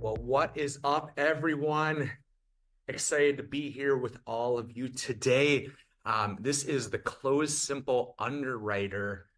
Well, what is up, everyone? Excited to be here with all of you today. This is the CloseSimple Underwriter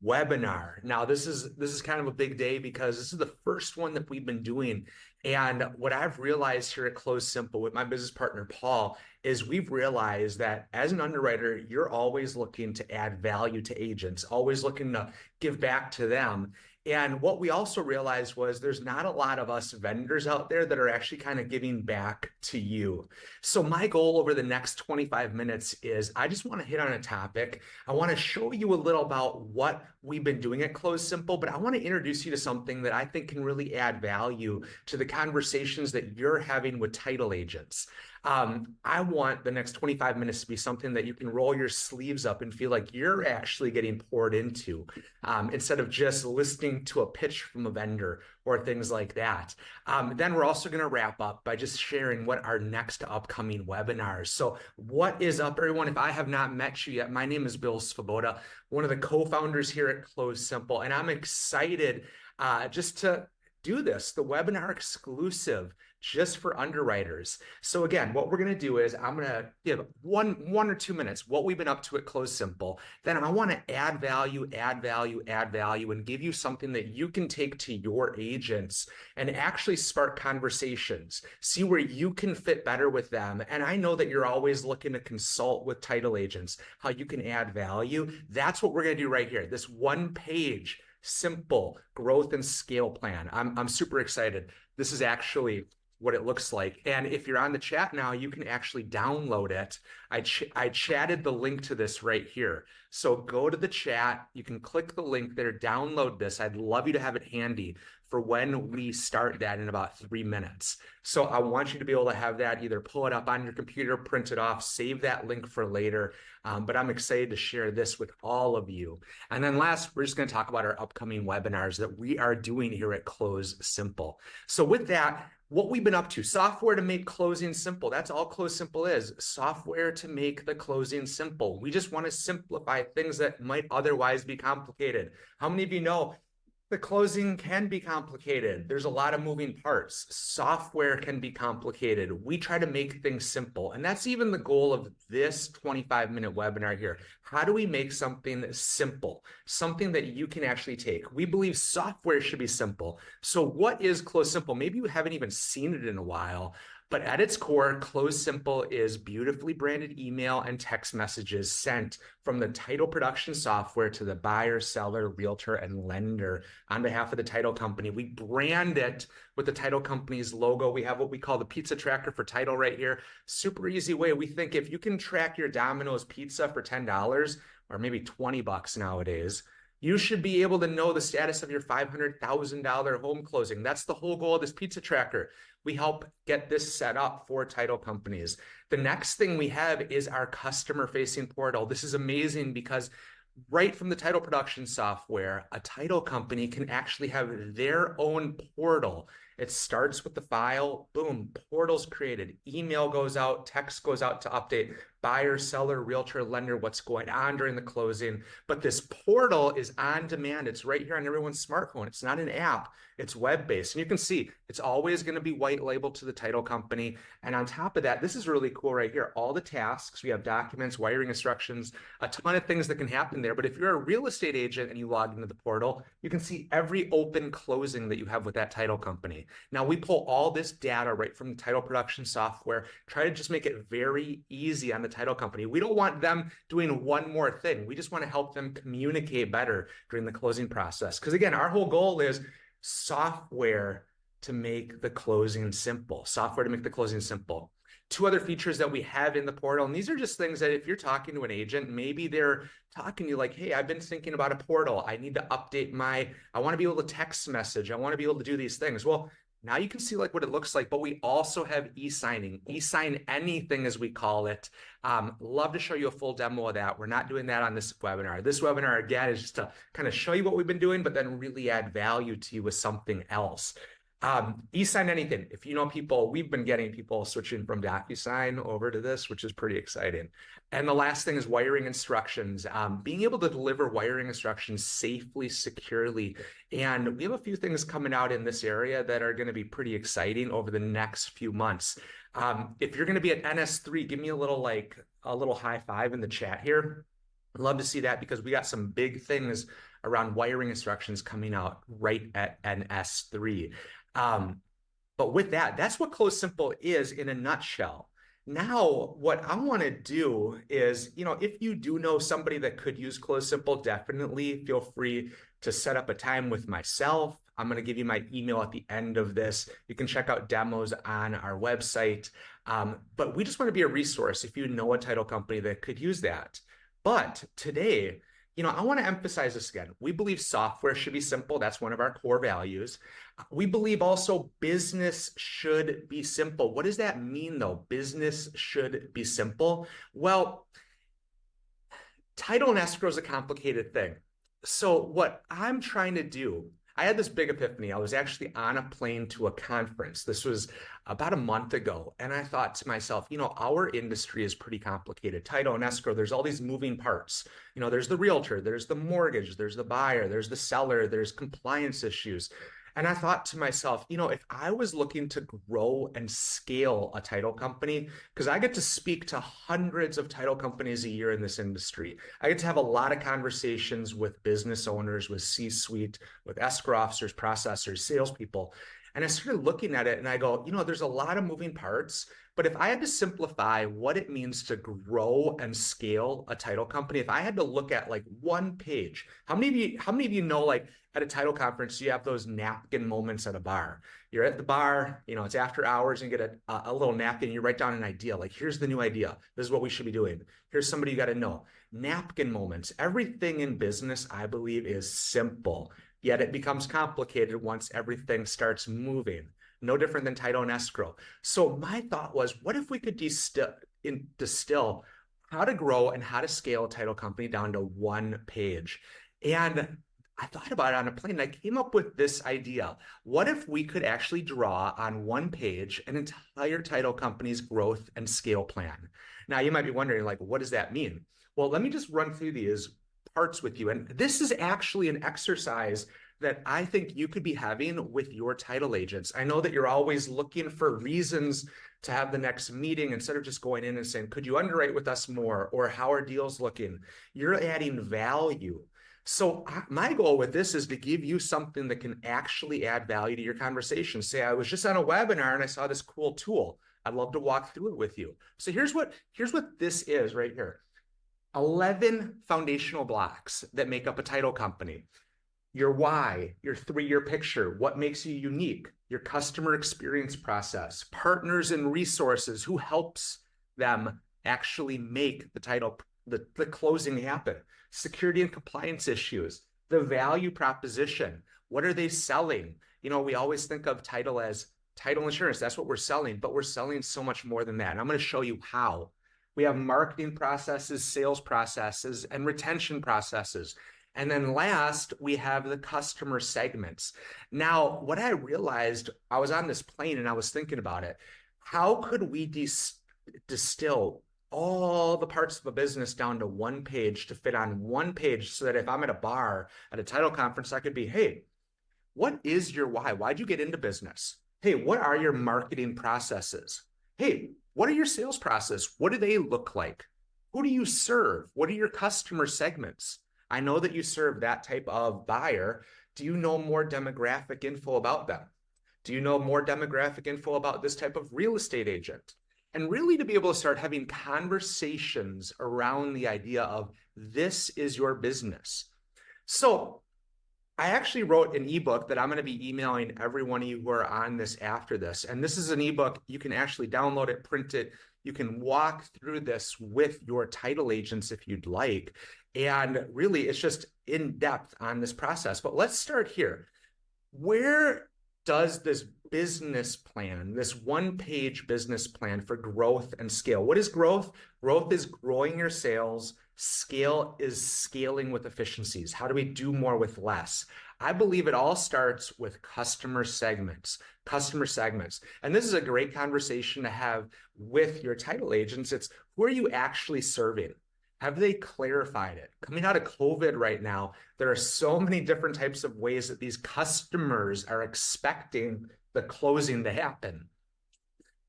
webinar. Now, this is kind of a big day because this is the first one that we've been doing. And what I've realized here at CloseSimple with my business partner Paul is we've realized that as an underwriter, you're always looking to add value to agents, always looking to give back to them. And what we also realized was there's not a lot of us vendors out there that are actually kind of giving back to you. So my goal over the next 25 minutes is I just want to hit on a topic. I want to show you a little about what we've been doing at CloseSimple, but I want to introduce you to something that I think can really add value to the conversations that you're having with title agents. I want the next 25 minutes to be something that you can roll your sleeves up and feel like you're actually getting poured into, instead of just listening to a pitch from a vendor or things like that. Then we're also going to wrap up by just sharing what our next upcoming webinars. So what is up, everyone? If I have not met you yet, my name is Bill Svoboda, one of the co-founders here at CloseSimple, and I'm excited just to do this, the webinar exclusive just for underwriters. So again, what we're going to do is I'm going to give one or 2 minutes what we've been up to at CloseSimple. Then I want to add value, and give you something that you can take to your agents and actually spark conversations, see where you can fit better with them. And I know that you're always looking to consult with title agents, how you can add value. That's what we're going to do right here. This one page simple growth and scale plan. I'm super excited. This is actually what it looks like. And if you're on the chat now, you can actually download it. I chatted the link to this right here. So go to the chat. You can click the link there, download this. I'd love you to have it handy for when we start that in about 3 minutes. So I want you to be able to have that, either pull it up on your computer, print it off, save that link for later. But I'm excited to share this with all of you. And then last, we're just going to talk about our upcoming webinars that we are doing here at CloseSimple. So with that, what we've been up to, software to make closing simple. That's all CloseSimple is, software to make the closing simple. We just want to simplify things that might otherwise be complicated. How many of you know the closing can be complicated? There's a lot of moving parts. Software can be complicated. We try to make things simple. And that's even the goal of this 25-minute webinar here. How do we make something simple, something that you can actually take? We believe software should be simple. So what is CloseSimple? Maybe you haven't even seen it in a while. But at its core, CloseSimple is beautifully branded email and text messages sent from the title production software to the buyer, seller, realtor, and lender on behalf of the title company. We brand it with the title company's logo. We have what we call the pizza tracker for title right here. Super easy way. We think if you can track your Domino's pizza for $10 or maybe $20 nowadays, you should be able to know the status of your $500,000 home closing. That's the whole goal of this pizza tracker. We help get this set up for title companies. The next thing we have is our customer-facing portal. This is amazing because right from the title production software, a title company can actually have their own portal. It starts with the file, boom, portal's created. Email goes out, text goes out to update buyer, seller, realtor, lender, what's going on during the closing. But this portal is on demand. It's right here on everyone's smartphone. It's not an app. It's web-based. And you can see it's always going to be white labeled to the title company. And on top of that, this is really cool right here. All the tasks, we have documents, wiring instructions, a ton of things that can happen there. But if you're a real estate agent and you log into the portal, you can see every open closing that you have with that title company. Now we pull all this data right from the title production software, try to just make it very easy on the title company. We don't want them doing one more thing. We just want to help them communicate better during the closing process. Because again, our whole goal is software to make the closing simple. Software to make the closing simple. Two other features that we have in the portal, and these are just things that if you're talking to an agent, maybe they're talking to you like, hey, I've been thinking about a portal. I need to update I want to be able to text message. I want to be able to do these things. Well, now you can see like what it looks like, but we also have e-signing, e-sign anything as we call it. Love to show you a full demo of that. We're not doing that on this webinar. This webinar, again, is just to kind of show you what we've been doing, but then really add value to you with something else. E-sign anything. If you know people, we've been getting people switching from DocuSign over to this, which is pretty exciting. And the last thing is wiring instructions. Being able to deliver wiring instructions safely, securely. And we have a few things coming out in this area that are going to be pretty exciting over the next few months. If you're going to be at NS3, give me a little high five in the chat here. I'd love to see that because we got some big things around wiring instructions coming out right at NS3. But with that, that's what CloseSimple is in a nutshell. Now, what I want to do is, if you do know somebody that could use CloseSimple, definitely feel free to set up a time with myself. I'm going to give you my email at the end of this. You can check out demos on our website. But we just want to be a resource if you know a title company that could use that. But today, I want to emphasize this again. We believe software should be simple. That's one of our core values. We believe also business should be simple. What does that mean, though? Business should be simple. Well, title and escrow is a complicated thing. So what I'm trying to do, I had this big epiphany. I was actually on a plane to a conference. This was about a month ago. And I thought to myself, our industry is pretty complicated. Title and escrow, there's all these moving parts. There's the realtor, there's the mortgage, there's the buyer, there's the seller, there's compliance issues. And I thought to myself, if I was looking to grow and scale a title company, because I get to speak to hundreds of title companies a year in this industry, I get to have a lot of conversations with business owners, with C-suite, with escrow officers, processors, salespeople. And I started looking at it and I go, there's a lot of moving parts, but if I had to simplify what it means to grow and scale a title company, if I had to look at like one page, how many of you know, like at a title conference, you have those napkin moments at a bar. You're at the bar, it's after hours and you get a little napkin, you write down an idea, like here's the new idea. This is what we should be doing. Here's somebody you got to know. Napkin moments. Everything in business, I believe, is simple. Yet it becomes complicated once everything starts moving. No different than title and escrow. So my thought was, what if we could distill how to grow and how to scale a title company down to one page? And I thought about it on a plane and I came up with this idea. What if we could actually draw on one page an entire title company's growth and scale plan? Now you might be wondering, like, what does that mean? Well, let me just run through these parts with you. And this is actually an exercise that I think you could be having with your title agents. I know that you're always looking for reasons to have the next meeting instead of just going in and saying, could you underwrite with us more? Or how are deals looking? You're adding value. So my goal with this is to give you something that can actually add value to your conversation. Say, I was just on a webinar and I saw this cool tool. I'd love to walk through it with you. So here's what this is right here. 11 foundational blocks that make up a title company. Your why, your 3-year picture, what makes you unique, your customer experience process, partners and resources, who helps them actually make the title, the closing happen, security and compliance issues, the value proposition, what are they selling? We always think of title as title insurance. That's what we're selling, but we're selling so much more than that. And I'm going to show you how. We have marketing processes, sales processes, and retention processes. And then last, we have the customer segments. Now, what I realized, I was on this plane and I was thinking about it. How could we distill all the parts of a business down to one page to fit on one page so that if I'm at a bar at a title conference, I could be, hey, what is your why? Why'd you get into business? Hey, what are your marketing processes? Hey, what are your sales process? What do they look like? Who do you serve? What are your customer segments? I know that you serve that type of buyer. Do you know more demographic info about them? Do you know more demographic info about this type of real estate agent? And really to be able to start having conversations around the idea of this is your business. So I actually wrote an ebook that I'm going to be emailing every one of you who are on this after this. And this is an ebook. You can actually download it, print it. You can walk through this with your title agents if you'd like. And really, it's just in depth on this process. But let's start here. Where does this business plan, this one-page business plan for growth and scale. What is growth? Growth is growing your sales. Scale is scaling with efficiencies. How do we do more with less? I believe it all starts with customer segments. And this is a great conversation to have with your title agents. It's who are you actually serving? Have they clarified it? Coming out of COVID right now, there are so many different types of ways that these customers are expecting the closing to happen.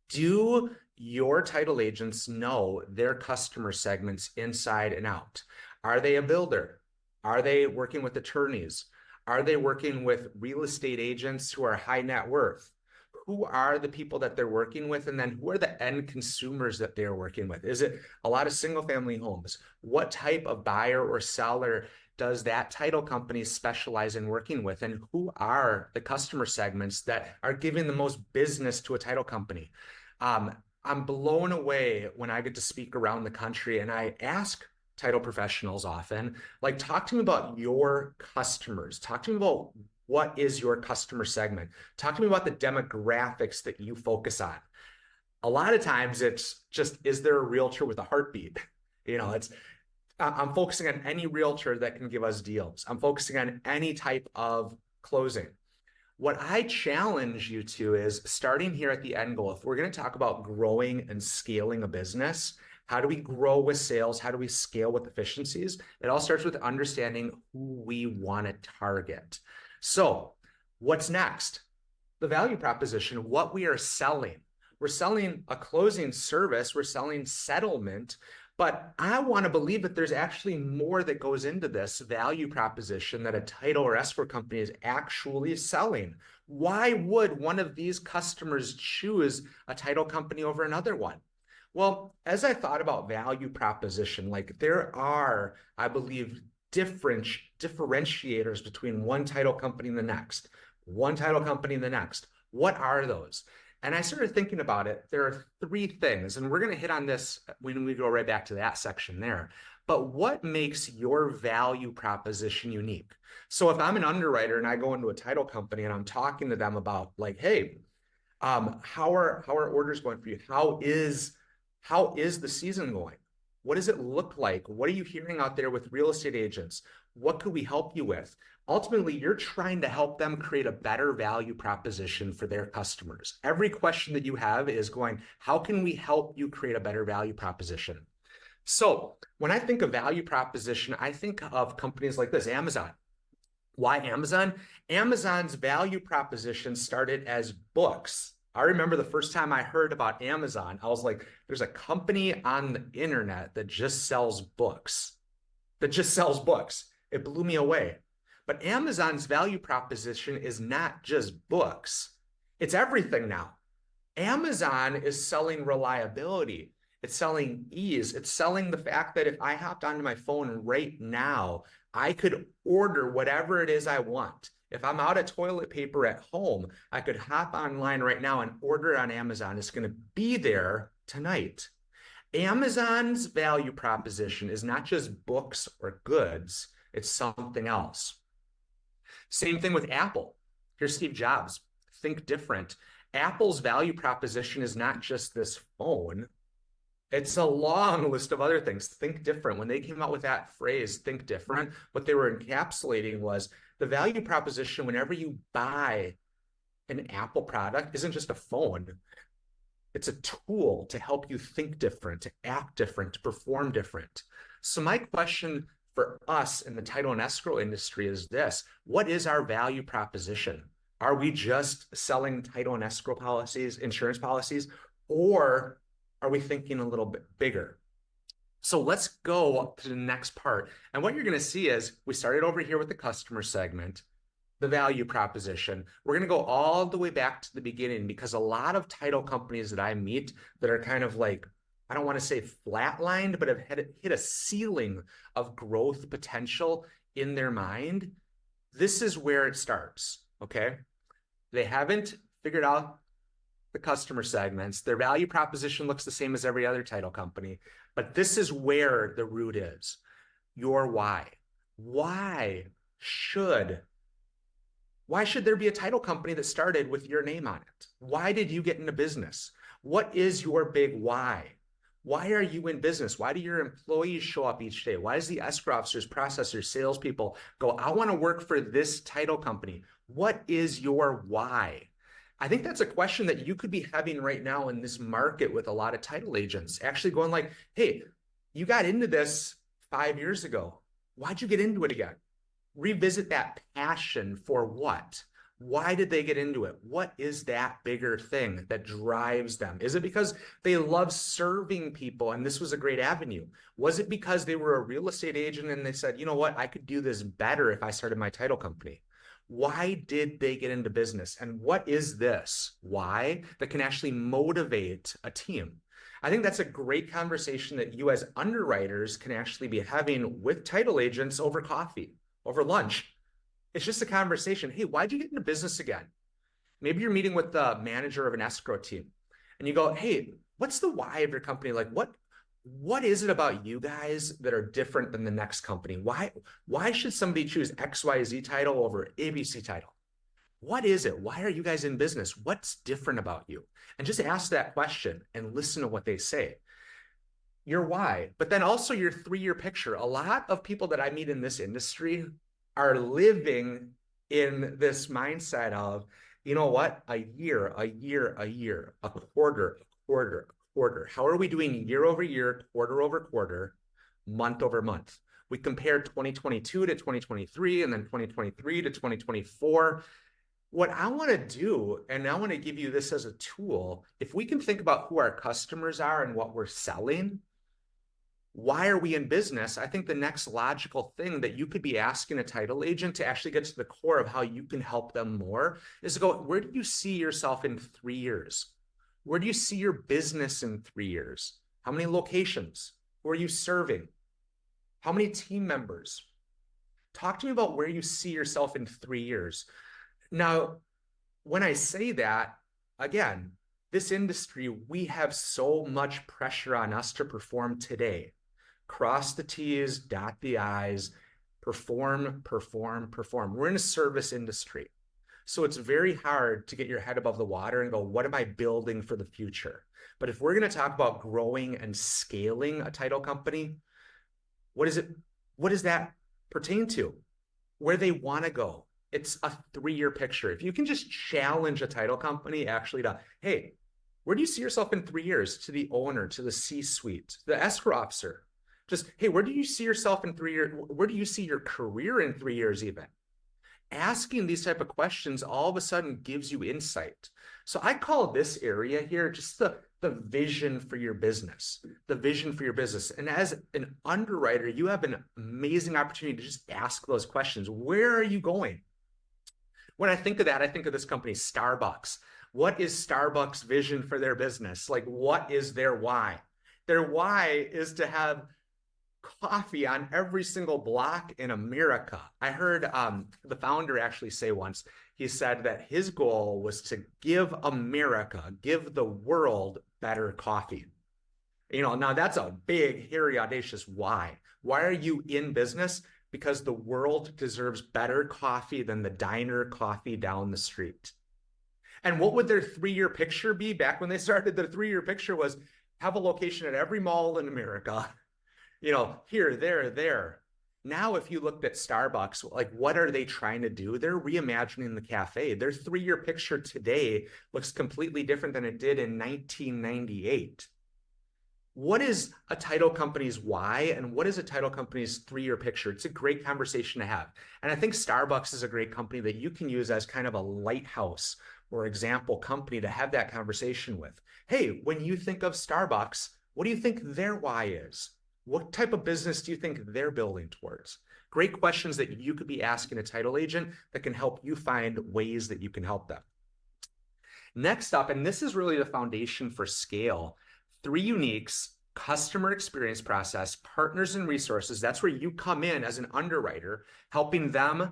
Do your title agents know their customer segments inside and out? Are they a builder? Are they working with attorneys? Are they working with real estate agents who are high net worth? Who are the people that they're working with? And then who are the end consumers that they're working with? Is it a lot of single family homes? What type of buyer or seller does that title company specialize in working with? And who are the customer segments that are giving the most business to a title company? I'm blown away when I get to speak around the country and I ask title professionals often, like, talk to me about your customers. Talk to me about what is your customer segment. Talk to me about the demographics that you focus on. A lot of times it's just, is there a realtor with a heartbeat? I'm focusing on any realtor that can give us deals. I'm focusing on any type of closing. What I challenge you to is starting here at the end goal. If we're going to talk about growing and scaling a business, how do we grow with sales? How do we scale with efficiencies? It all starts with understanding who we want to target. So what's next? The value proposition, what we are selling. We're selling a closing service. We're selling settlement. But I want to believe that there's actually more that goes into this value proposition that a title or escrow company is actually selling. Why would one of these customers choose a title company over another one? Well, as I thought about value proposition, like there are, I believe, differentiators between one title company and the next, one title company and the next. What are those? And I started thinking about it. There are three things, and we're going to hit on this when we go right back to that section there. But what makes your value proposition unique? So if I'm an underwriter and I go into a title company and I'm talking to them about like, hey, how are orders going for you? How is the season going? What does it look like? What are you hearing out there with real estate agents? What could we help you with? Ultimately, you're trying to help them create a better value proposition for their customers. Every question that you have is going, how can we help you create a better value proposition? So when I think of value proposition, I think of companies like this, Amazon. Why Amazon? Amazon's value proposition started as books. I remember the first time I heard about Amazon, I was like, there's a company on the internet that just sells books. It blew me away. But Amazon's value proposition is not just books. It's everything now. Amazon is selling reliability. It's selling ease. It's selling the fact that if I hopped onto my phone right now, I could order whatever it is I want. If I'm out of toilet paper at home, I could hop online right now and order it on Amazon. It's going to be there tonight. Amazon's value proposition is not just books or goods. It's something else. Same thing with Apple. Here's Steve Jobs. Think different. Apple's value proposition is not just this phone. It's a long list of other things. Think different. When they came out with that phrase, think different, what they were encapsulating was the value proposition whenever you buy an Apple product isn't just a phone. It's a tool to help you think different, to act different, to perform different. So my question for us in the title and escrow industry is this: what is our value proposition? Are we just selling title and escrow policies, insurance policies, or are we thinking a little bit bigger? So let's go to the next part. And what you're going to see is we started over here with the customer segment, the value proposition. We're going to go all the way back to the beginning because a lot of title companies that I meet that are kind of like, I don't want to say flatlined, but have hit a ceiling of growth potential in their mind. This is where it starts, okay? They haven't figured out the customer segments. Their value proposition looks the same as every other title company, but this is where the root is. Your why. Why should Why should there be a title company that started with your name on it? Why did you get into business? What is your big why? Why are you in business? Why do your employees show up each day? Why does the escrow officers, processors, salespeople go, I want to work for this title company? What is your why? I think that's a question that you could be having right now in this market with a lot of title agents, actually going like, hey, you got into this 5 years ago. Why'd you get into it again? Revisit that passion for what? Why did they get into it? What is that bigger thing that drives them? Is it because they love serving people and this was a great avenue? Was it because they were a real estate agent and they said, you know what, I could do this better if I started my title company? Why did they get into business? And what is this why that can actually motivate a team? I think that's a great conversation that you as underwriters can actually be having with title agents over coffee, over lunch. It's just a conversation. Hey, why'd you get into business again? Maybe you're meeting with the manager of an escrow team and you go, hey, what's the why of your company? Like what is it about you guys that are different than the next company? Why should somebody choose XYZ title over ABC title? What is it? Why are you guys in business? What's different about you? And just ask that question and listen to what they say. Your why, but then also your 3-year picture. A lot of people that I meet in this industry are living in this mindset of, you know what, a year, a quarter, quarter. How are we doing year over year, quarter over quarter, month over month? We compare 2022 to 2023 and then 2023 to 2024. What I want to do, and I want to give you this as a tool, if we can think about who our customers are and what we're selling, why are we in business? I think the next logical thing that you could be asking a title agent to actually get to the core of how you can help them more is to go, where do you see yourself in 3 years? Where do you see your business in 3 years? How many locations? Who are you serving? How many team members? Talk to me about where you see yourself in 3 years. Now, when I say that, again, this industry, we have so much pressure on us to perform today. Cross the T's, dot the I's, perform. We're in a service industry. So it's very hard to get your head above the water and go, what am I building for the future? But if we're going to talk about growing and scaling a title company, what is it? What does that pertain to? Where they want to go? It's a 3-year picture. If you can just challenge a title company actually to, hey, where do you see yourself in 3 years? To the owner, to the C-suite, the escrow officer. Just, hey, where do you see yourself in 3 years? Where do you see your career in 3 years even? Asking these type of questions all of a sudden gives you insight. So I call this area here just the vision for your business, the vision for your business. And as an underwriter, you have an amazing opportunity to just ask those questions. Where are you going? When I think of that, I think of this company, Starbucks. What is Starbucks' vision for their business? Like, what is their why? Their why is to have coffee on every single block in America. I heard the founder actually say once, he said that his goal was to give America, give the world better coffee. You know, now that's a big, hairy, audacious why. Why are you in business? Because the world deserves better coffee than the diner coffee down the street. And what would their 3-year picture be? Back when they started, their 3-year picture was have a location at every mall in America. You know, here, there. Now, if you looked at Starbucks, like what are they trying to do? They're reimagining the cafe. Their 3-year picture today looks completely different than it did in 1998. What is a title company's why and what is a title company's 3-year picture? It's a great conversation to have. And I think Starbucks is a great company that you can use as kind of a lighthouse or example company to have that conversation with. Hey, when you think of Starbucks, what do you think their why is? What type of business do you think they're building towards? Great questions that you could be asking a title agent that can help you find ways that you can help them. Next up, and this is really the foundation for scale, 3 uniques: customer experience process, partners and resources. That's where you come in as an underwriter, helping them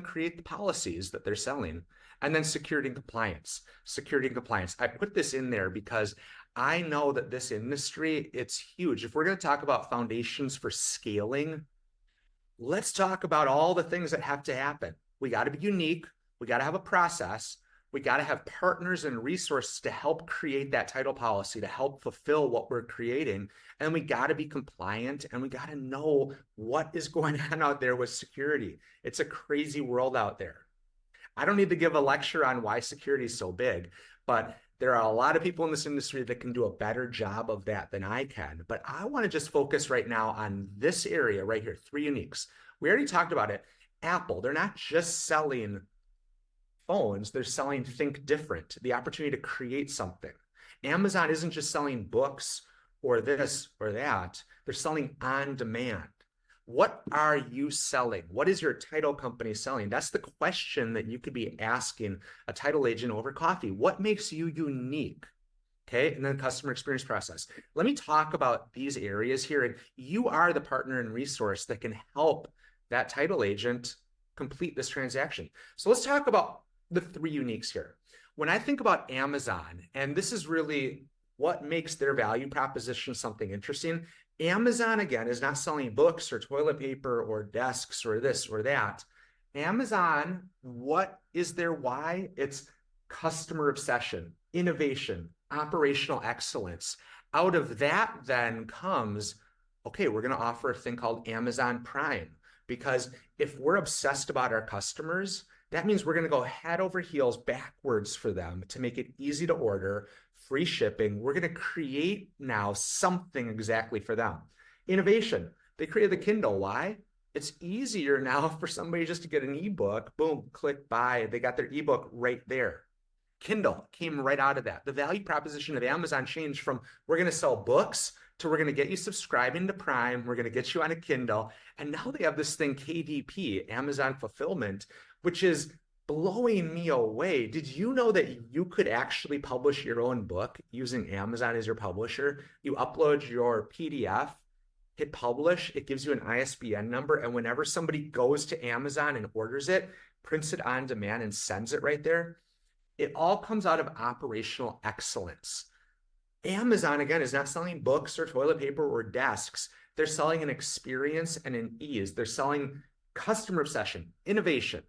create the policies that they're selling. And then security and compliance. Security and compliance. I put this in there because I know that this industry, it's huge. If we're going to talk about foundations for scaling, let's talk about all the things that have to happen. We got to be unique. We got to have a process. We got to have partners and resources to help create that title policy, to help fulfill what we're creating. And we got to be compliant and we got to know what is going on out there with security. It's a crazy world out there. I don't need to give a lecture on why security is so big, but there are a lot of people in this industry that can do a better job of that than I can. But I want to just focus right now on this area right here, three uniques. We already talked about it. Apple, they're not just selling phones, they're selling think different, the opportunity to create something. Amazon isn't just selling books or this or that, they're selling on demand. What are you selling? What is your title company selling? That's the question that you could be asking a title agent over coffee. What makes you unique? Okay, and then customer experience process. Let me talk about these areas here, and you are the partner and resource that can help that title agent complete this transaction. So let's talk about the three uniques here. When I think about Amazon, and this is really what makes their value proposition something interesting, Amazon, again, is not selling books or toilet paper or desks or this or that. Amazon, what is their why? It's customer obsession, innovation, operational excellence. Out of that then comes, okay, we're going to offer a thing called Amazon Prime, because if we're obsessed about our customers, that means we're going to go head over heels backwards for them to make it easy to order, free shipping. We're going to create now something exactly for them. Innovation. They created the Kindle. Why? It's easier now for somebody just to get an ebook. Boom, click buy. They got their ebook right there. Kindle came right out of that. The value proposition of Amazon changed from we're going to sell books to we're going to get you subscribing to Prime. We're going to get you on a Kindle. And now they have this thing, KDP, Amazon Fulfillment, which is blowing me away. Did you know that you could actually publish your own book using Amazon as your publisher? You upload your PDF, hit publish, it gives you an ISBN number, and whenever somebody goes to Amazon and orders it, prints it on demand and sends it right there, it all comes out of operational excellence. Amazon, again, is not selling books or toilet paper or desks. They're selling an experience and an ease. They're selling customer obsession, innovation,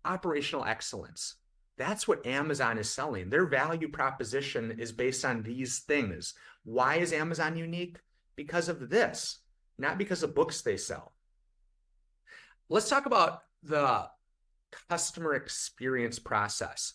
operational excellence. That's what Amazon is selling. Their value proposition is based on these things. Why is Amazon unique? Because of this, not because of books they sell. Let's talk about the customer experience process.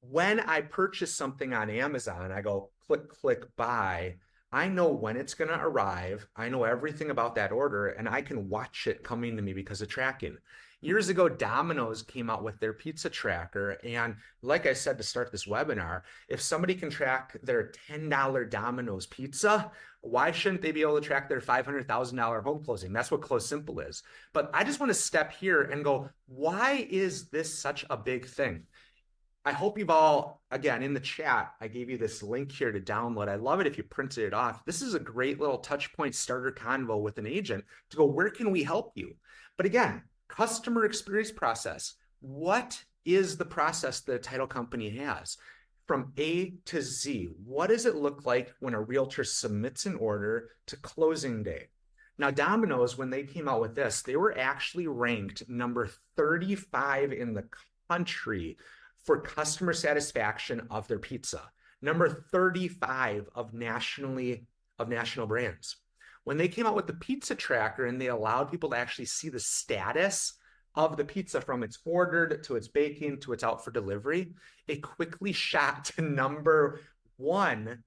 When I purchase something on Amazon, I go click, click, buy. I know when it's going to arrive. I know everything about that order, and I can watch it coming to me because of tracking. Years ago, Domino's came out with their pizza tracker. And like I said to start this webinar, if somebody can track their $10 Domino's pizza, why shouldn't they be able to track their $500,000 home closing? That's what CloseSimple is. But I just want to step here and go, why is this such a big thing? I hope you've all, again, in the chat, I gave you this link here to download. I love it if you printed it off. This is a great little touch point starter convo with an agent to go, where can we help you? But again, customer experience process. What is the process that a title company has? From A to Z, what does it look like when a realtor submits an order to closing day? Now, Domino's, when they came out with this, they were actually ranked number 35 in the country for customer satisfaction of their pizza, number 35 of national brands. When they came out with the pizza tracker and they allowed people to actually see the status of the pizza from it's ordered to its baking to it's out for delivery, it quickly shot to number one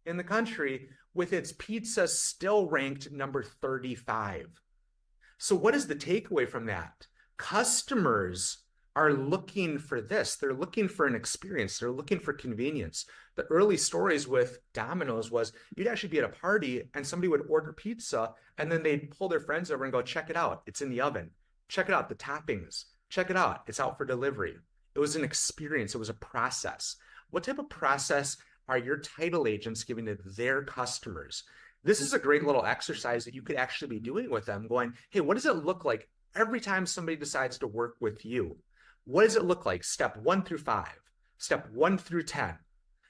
in the country, with its pizza still ranked number 35. So what is the takeaway from that? Customers are looking for this. They're looking for an experience. They're looking for convenience. The early stories with Domino's was you'd actually be at a party and somebody would order pizza and then they'd pull their friends over and go, check it out. It's in the oven. Check it out. The toppings. Check it out. It's out for delivery. It was an experience. It was a process. What type of process are your title agents giving to their customers? This is a great little exercise that you could actually be doing with them, going, hey, what does it look like every time somebody decides to work with you? What does it look like? Step 1 through 5, step 1 through 10.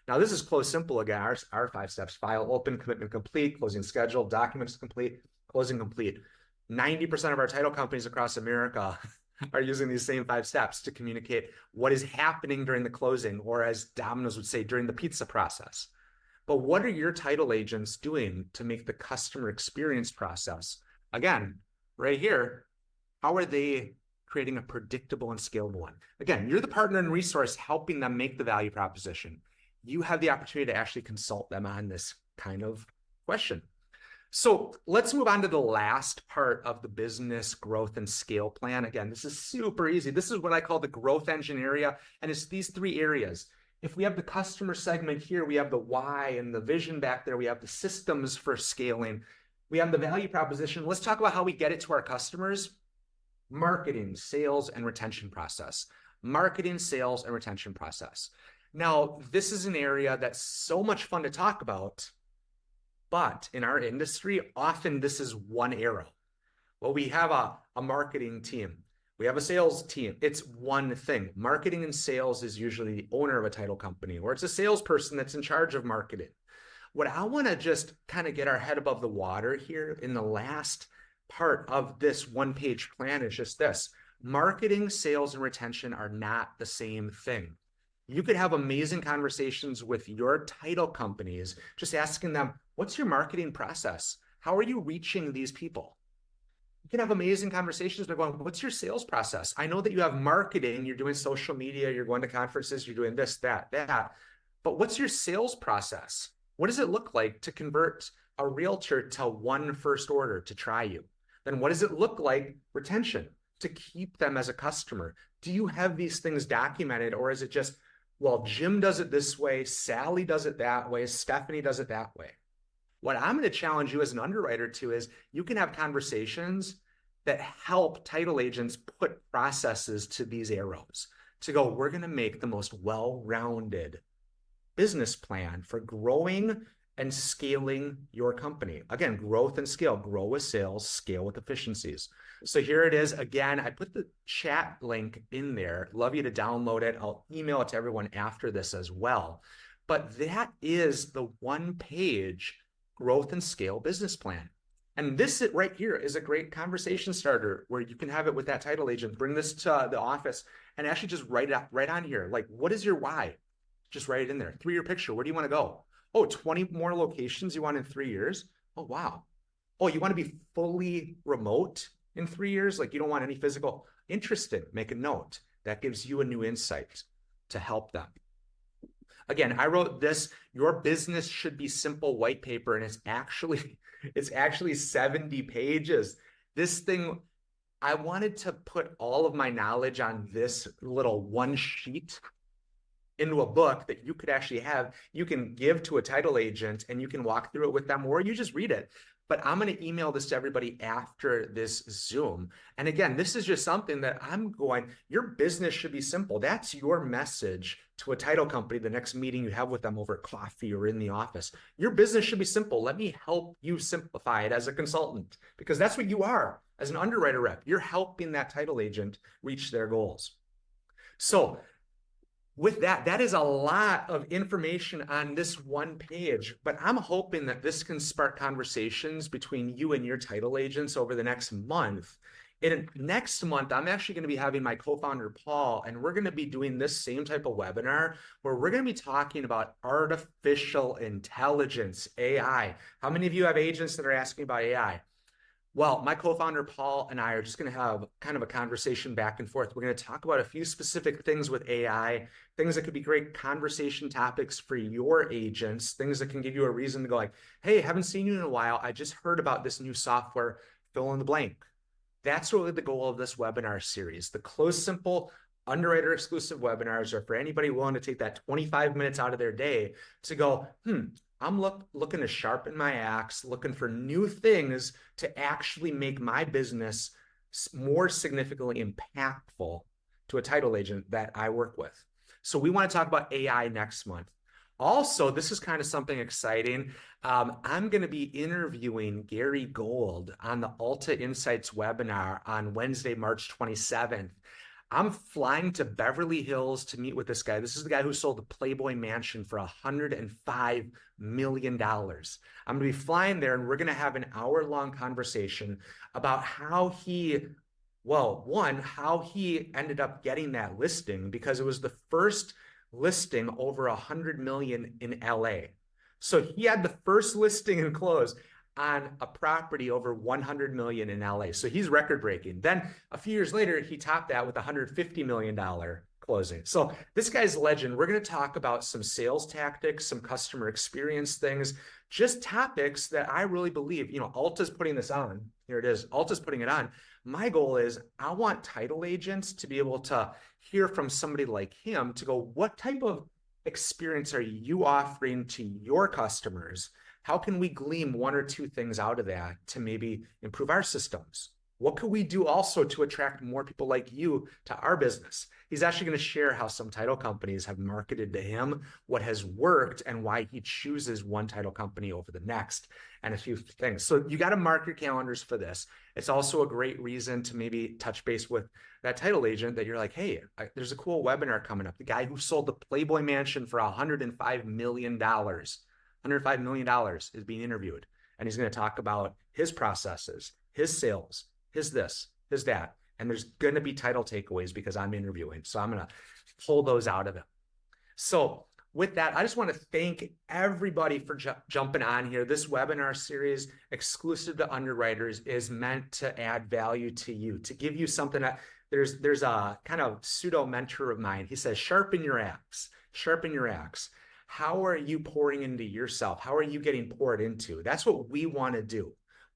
Now, this is CloseSimple again, our 5 steps: file open, commitment complete, closing schedule, documents complete, closing complete. 90% of our title companies across America are using these same 5 steps to communicate what is happening during the closing, or as Domino's would say, during the pizza process. But what are your title agents doing to make the customer experience process? Again, right here, how are they creating a predictable and scalable one? Again, you're the partner and resource helping them make the value proposition. You have the opportunity to actually consult them on this kind of question. So let's move on to the last part of the business growth and scale plan. Again, this is super easy. This is what I call the growth engine area, and it's these 3 areas. If we have the customer segment here, we have the why, and the vision back there, we have the systems for scaling, we have the value proposition. Let's talk about how we get it to our customers. Marketing, sales, and retention process. Marketing, sales, and retention process. Now, this is an area that's so much fun to talk about, but in our industry, often this is one arrow. Well, we have a marketing team. We have a sales team. It's one thing. Marketing and sales is usually the owner of a title company, or it's a salesperson that's in charge of marketing. What I want to just kind of get our head above the water here in the last part of this one-page plan is just this. Marketing, sales, and retention are not the same thing. You could have amazing conversations with your title companies, just asking them, what's your marketing process? How are you reaching these people? You can have amazing conversations by going, what's your sales process? I know that you have marketing, you're doing social media, you're going to conferences, you're doing this, that, but what's your sales process? What does it look like to convert a realtor to one first order to try you? Then what does it look like retention to keep them as a customer? Do you have these things documented, or is it just, well, Jim does it this way, Sally does it that way, Stephanie does it that way? What I'm going to challenge you as an underwriter to is you can have conversations that help title agents put processes to these arrows to go, we're going to make the most well-rounded business plan for growing and scaling your company. Again, growth and scale, grow with sales, scale with efficiencies. So here it is. Again, I put the chat link in there. Love you to download it. I'll email it to everyone after this as well. But that is the one-page growth and scale business plan. And this right here is a great conversation starter where you can have it with that title agent, bring this to the office and actually just write it right on here. Like, what is your why? Just write it in there. 3-year picture. Where do you want to go? Oh, 20 more locations you want in 3 years? Oh, wow. Oh, you want to be fully remote in 3 years? Like you don't want any physical? Interesting. Make a note. That gives you a new insight to help them. Again, I wrote this, your business should be simple white paper, and it's actually 70 pages. This thing, I wanted to put all of my knowledge on this little one sheet into a book that you could actually have, you can give to a title agent and you can walk through it with them, or you just read it. But I'm going to email this to everybody after this Zoom. And again, this is just something that I'm going, your business should be simple. That's your message to a title company the next meeting you have with them over coffee or in the office. Your business should be simple. Let me help you simplify it as a consultant, because that's what you are as an underwriter rep. You're helping that title agent reach their goals. So with that, that is a lot of information on this one page, but I'm hoping that this can spark conversations between you and your title agents over the next month. And next month, I'm actually going to be having my co-founder, Paul, and we're going to be doing this same type of webinar where we're going to be talking about artificial intelligence, AI. How many of you have agents that are asking about AI? Well, my co-founder, Paul, and I are just going to have kind of a conversation back and forth. We're going to talk about a few specific things with AI, things that could be great conversation topics for your agents, things that can give you a reason to go like, hey, haven't seen you in a while. I just heard about this new software, fill in the blank. That's really the goal of this webinar series. The CloseSimple underwriter exclusive webinars are for anybody willing to take that 25 minutes out of their day to go, I'm looking to sharpen my axe, looking for new things to actually make my business more significantly impactful to a title agent that I work with. So we want to talk about AI next month. Also, this is kind of something exciting. I'm going to be interviewing Gary Gold on the Alta Insights webinar on Wednesday, March 27th. I'm flying to Beverly Hills to meet with this guy. This is the guy who sold the Playboy Mansion for $105 million. I'm going to be flying there and we're going to have an hour-long conversation about how he Well, one, how he ended up getting that listing because it was the first listing over 100 million in LA. So he had the first listing and close on a property over 100 million in LA. So he's record breaking. Then a few years later, he topped that with a $150 million closing. So this guy's a legend. We're going to talk about some sales tactics, some customer experience things, just topics that I really believe, Alta's putting this on. Here it is. Alta's putting it on. My goal is I want title agents to be able to hear from somebody like him to go, what type of experience are you offering to your customers? How can we glean one or two things out of that to maybe improve our systems? What could we do also to attract more people like you to our business? He's actually going to share how some title companies have marketed to him, what has worked, and why he chooses one title company over the next, and a few things. So you got to mark your calendars for this. It's also a great reason to maybe touch base with that title agent that you're like, hey, there's a cool webinar coming up. The guy who sold the Playboy Mansion for $105 million. $105 million is being interviewed. And he's going to talk about his processes, his sales, his this, his that. And there's going to be title takeaways because I'm interviewing. So I'm going to pull those out of him. So with that, I just want to thank everybody for jumping on here. This webinar series exclusive to underwriters is meant to add value to you, to give you something that there's a kind of pseudo mentor of mine. He says, sharpen your axe, sharpen your axe. How are you pouring into yourself? How are you getting poured into? That's what we want to do.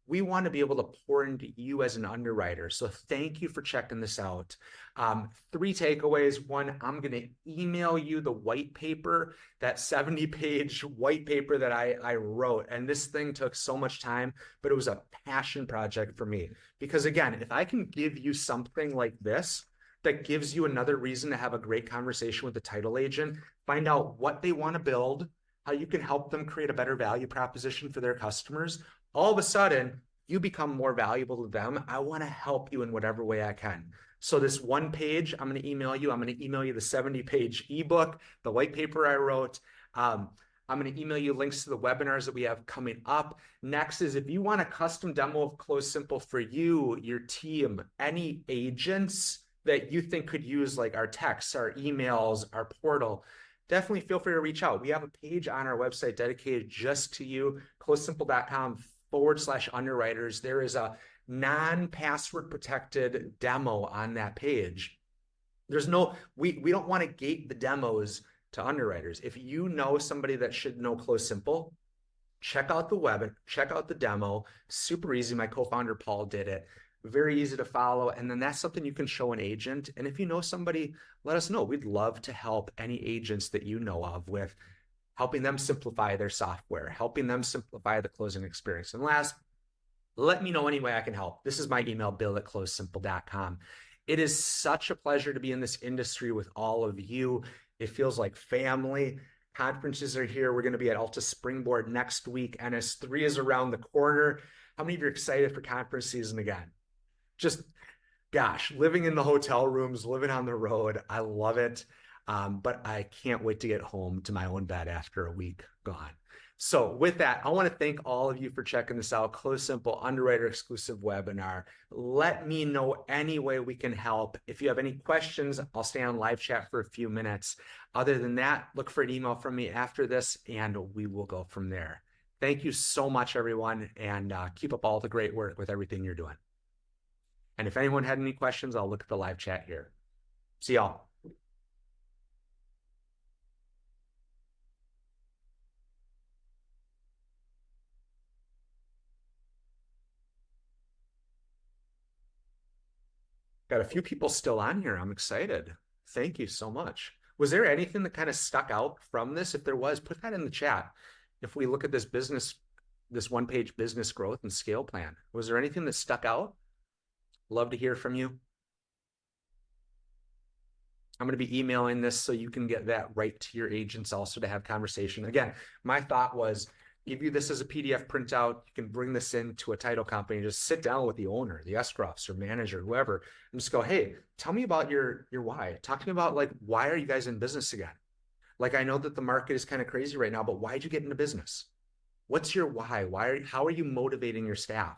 We want to be able to pour into you as an underwriter. So thank you for checking this out. 3 takeaways. One, I'm going to email you the white paper, that 70-page white paper that I wrote. And this thing took so much time, but it was a passion project for me. Because again, if I can give you something like this, that gives you another reason to have a great conversation with the title agent, find out what they want to build, how you can help them create a better value proposition for their customers. All of a sudden, you become more valuable to them. I want to help you in whatever way I can. So this one page, I'm going to email you. I'm going to email you the 70-page ebook, the white paper I wrote. I'm going to email you links to the webinars that we have coming up. Next is if you want a custom demo of CloseSimple for you, your team, any agents that you think could use like our texts, our emails, our portal, definitely feel free to reach out. We have a page on our website dedicated just to you, CloseSimple.com/underwriters. There is a non-password protected demo on that page. There's no, we don't want to gate the demos to underwriters. If you know somebody that should know CloseSimple, check out the web, check out the demo. Super easy. My co-founder Paul did it. Very easy to follow. And then that's something you can show an agent. And if you know somebody, let us know. We'd love to help any agents that you know of with helping them simplify their software, helping them simplify the closing experience. And last, let me know any way I can help. This is my email, bill@closesimple.com. It is such a pleasure to be in this industry with all of you. It feels like family. Conferences are here. We're going to be at Alta Springboard next week. NS3 is around the corner. How many of you are excited for conference season again? Just, gosh, living in the hotel rooms, living on the road. I love it. But I can't wait to get home to my own bed after a week gone. So with that, I want to thank all of you for checking this out. CloseSimple Underwriter exclusive webinar. Let me know any way we can help. If you have any questions, I'll stay on live chat for a few minutes. Other than that, look for an email from me after this and we will go from there. Thank you so much, everyone, and keep up all the great work with everything you're doing. And if anyone had any questions, I'll look at the live chat here. See y'all. Got a few people still on here. I'm excited. Thank you so much. Was there anything that kind of stuck out from this? If there was, put that in the chat. If we look at this one-page business growth and scale plan, was there anything that stuck out? Love to hear from you. I'm going to be emailing this so you can get that right to your agents also to have conversation. Again, my thought was give you this as a PDF printout. You can bring this into a title company, just sit down with the owner, the escrow officer, manager, whoever, and just go, hey, tell me about your why. Talk to me about like, why are you guys in business again? Like, I know that the market is kind of crazy right now, but why'd you get into business? What's your why? How are you motivating your staff?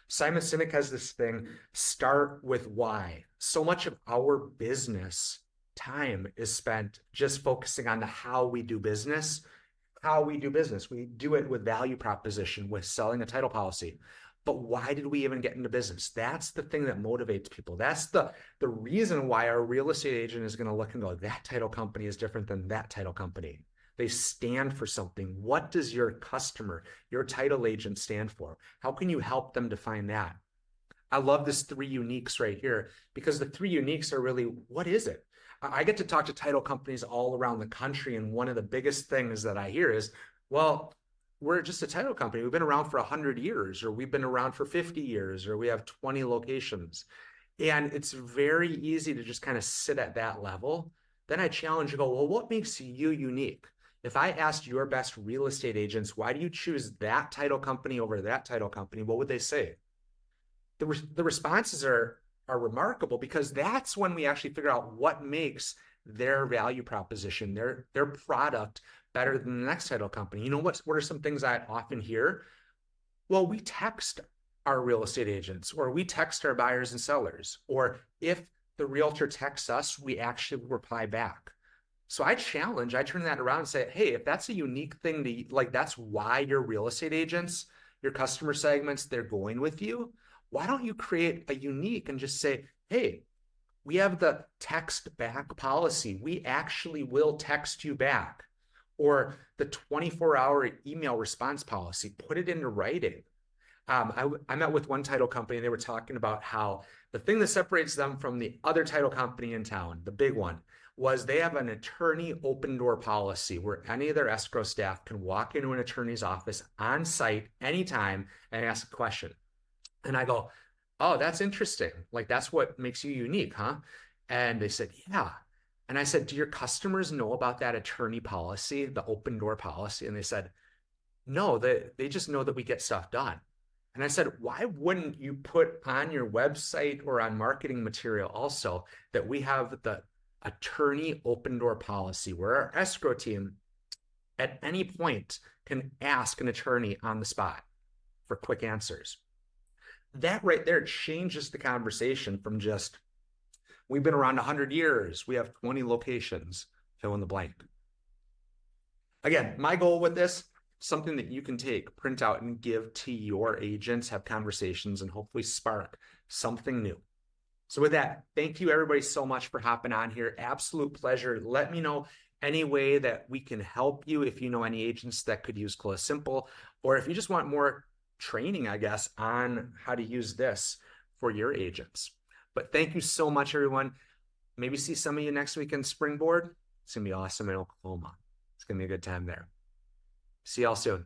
Simon Sinek has this thing, start with why. So much of our business time is spent just focusing on the how we do business. How we do business. We do it with value proposition, with selling a title policy. But why did we even get into business? That's the thing that motivates people. That's the reason why our real estate agent is going to look and go, that title company is different than that title company. They stand for something. What does your customer, your title agent stand for? How can you help them define that? I love this three uniques right here because the three uniques are really, what is it? I get to talk to title companies all around the country. And one of the biggest things that I hear is, well, we're just a title company. We've been around for 100 years, or we've been around for 50 years, or we have 20 locations. And it's very easy to just kind of sit at that level. Then I challenge you, go, well, what makes you unique? If I asked your best real estate agents, why do you choose that title company over that title company? What would they say? The responses are remarkable because that's when we actually figure out what makes their value proposition, their product better than the next title company. You know what are some things I often hear? Well, we text our real estate agents, or we text our buyers and sellers, or if the realtor texts us, we actually reply back. So I turn that around and say, hey, if that's a unique thing to like, that's why your real estate agents, your customer segments, they're going with you. Why don't you create a unique and just say, hey, we have the text back policy. We actually will text you back. Or the 24-hour email response policy, put it into writing. I met with one title company. They were talking about how the thing that separates them from the other title company in town, the big one, was they have an attorney open door policy where any of their escrow staff can walk into an attorney's office on site anytime and ask a question. And I go, oh, that's interesting. Like, that's what makes you unique, huh? And they said, yeah. And I said, do your customers know about that attorney policy, the open door policy? And they said, no, they just know that we get stuff done. And I said, why wouldn't you put on your website or on marketing material also that we have the attorney open door policy where our escrow team at any point can ask an attorney on the spot for quick answers? That right there changes the conversation from just, we've been around 100 years, we have 20 locations, fill in the blank. Again, my goal with this, something that you can take, print out, and give to your agents, have conversations, and hopefully spark something new. So with that, thank you everybody so much for hopping on here. Absolute pleasure. Let me know any way that we can help you if you know any agents that could use CloseSimple, or if you just want more training, I guess, on how to use this for your agents. But thank you so much, everyone. Maybe see some of you next week in Springboard. It's going to be awesome in Oklahoma. It's going to be a good time there. See y'all soon.